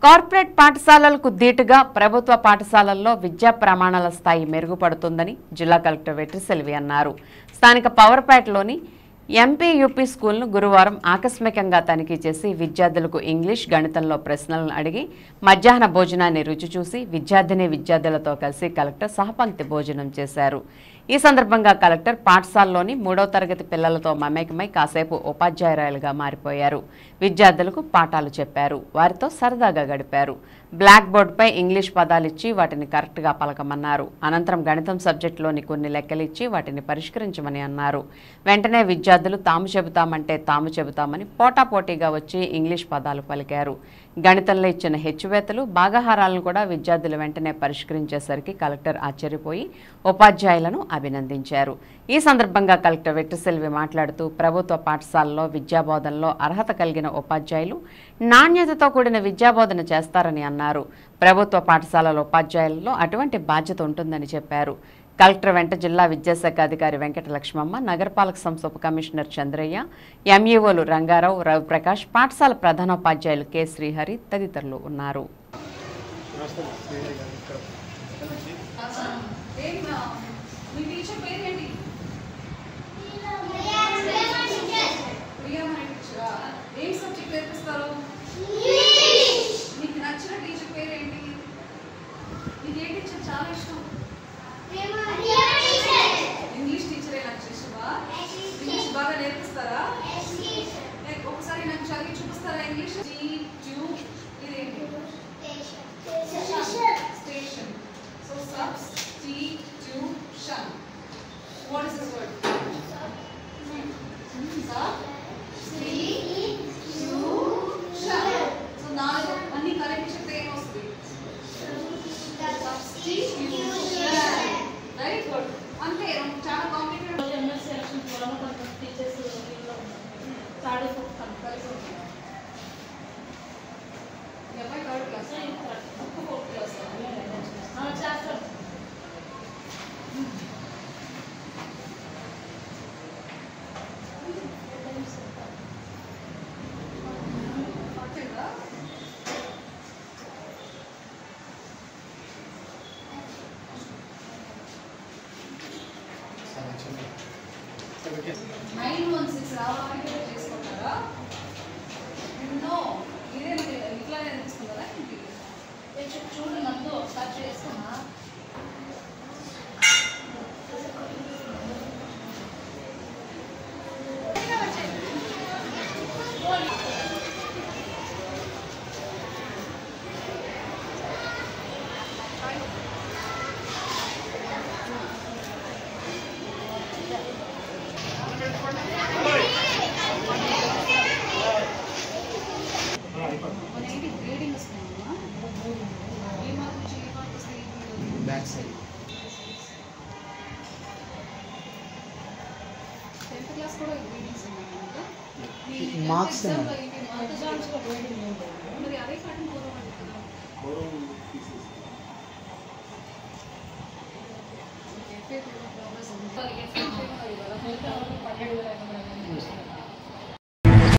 Corporate పాఠశాలలకు దీటుగా ప్రభుత్వ పాఠశాలల్లో విద్యా ప్రమాణాల స్థాయి మెరుగుపడుతుందని జిల్లా కలెక్టర్ వెట్రిసెల్వి అన్నారు. స్థానిక పవర్పేటలోని ఎంపీయూపీ స్కూల్ను గురువారం ఆకస్మికంగా తనిఖీ చేసి విద్యార్థులకు ఇంగ్లీష్, గణితంలో ప్రశ్నలను అడిగి మధ్యాహ్న భోజనాన్ని రుచి చూసి విద్యార్థులతో కలిసి కలెక్టర్ సహపంక్తి భోజనం చేశారు. ఈ సందర్భంగా కలెక్టర్ పాఠశాలలోని 3వ తరగతి పిల్లలతో మమేకమై కాసేపు ఉపాధ్యాయురాలుగా మారిపోయారు. విద్యార్థులకు పాఠాలు చెప్పారు, వారితో సరదాగా గడిపారు. బ్లాక్ బోర్డుపై ఇంగ్లీష్ పదాలిచ్చి వాటిని కరెక్ట్గా పలకమన్నారు. అనంతరం గణితం సబ్జెక్టులోని కొన్ని లెక్కలిచ్చి వాటిని పరిష్కరించమని అన్నారు. వెంటనే విద్యార్థులు తాము చెబుతామంటే తాము చెబుతామని పోటాపోటీగా వచ్చి ఇంగ్లీష్ పదాలు పలికారు. గణితంలో ఇచ్చిన హెచ్చువేతలు, భాగాహారాలను కూడా విద్యార్థులు వెంటనే పరిష్కరించేసరికి కలెక్టర్ ఆశ్చర్యపోయి ఉపాధ్యాయులను అభినందించారు. ఈ సందర్భంగా కలెక్టర్ వెట్రిసెల్వి మాట్లాడుతూ ప్రభుత్వ పాఠశాలలో విద్యాబోధనలో అర్హత కలిగిన ఉపాధ్యాయులు నాణ్యతతో కూడిన విద్యాబోధన చేస్తారని అన్నారు. ప్రభుత్వ పాఠశాలల ఉపాధ్యాయులలో అటువంటి బాధ్యత ఉంటుందని చెప్పారు. కలెక్టర్ వెంట జిల్లా విద్యాశాఖ అధికారి వెంకటలక్ష్మమ్మ, నగరపాలక సంస్థ ఉప కమిషనర్ చంద్రయ్య, ఎంఈఓలు రంగారావు, రవిప్రకాష్, పాఠశాల ప్రధానోపాధ్యాయులు కె శ్రీహరి తదితరులు ఉన్నారు. ఇంగ్లీష్ టీచర్ బాగా నేర్పిస్తారా? ఒకసారి నాకు చదివి చూపిస్తారా? English station. So substitution. What is this word? Substitution. So నాలుగు అన్ని కరెక్ట్ చెప్తే ఏమొస్తుంది? సబ్స్టిట్యూషన్. Very good. అంతే, చాలా కాంప్లికేటెడ్. రావాలని చేసుకుంటారా? ఎన్నో ఇదే ఇట్లానే అనిపిస్తుంది కదా. చూడు నందు ఒకసారి చేసుకున్నా. Back side. 10th class కూడా రీడింగ్స్ ఉన్నాయా? మార్క్స్ మరి అదే పాఠం పోదాం.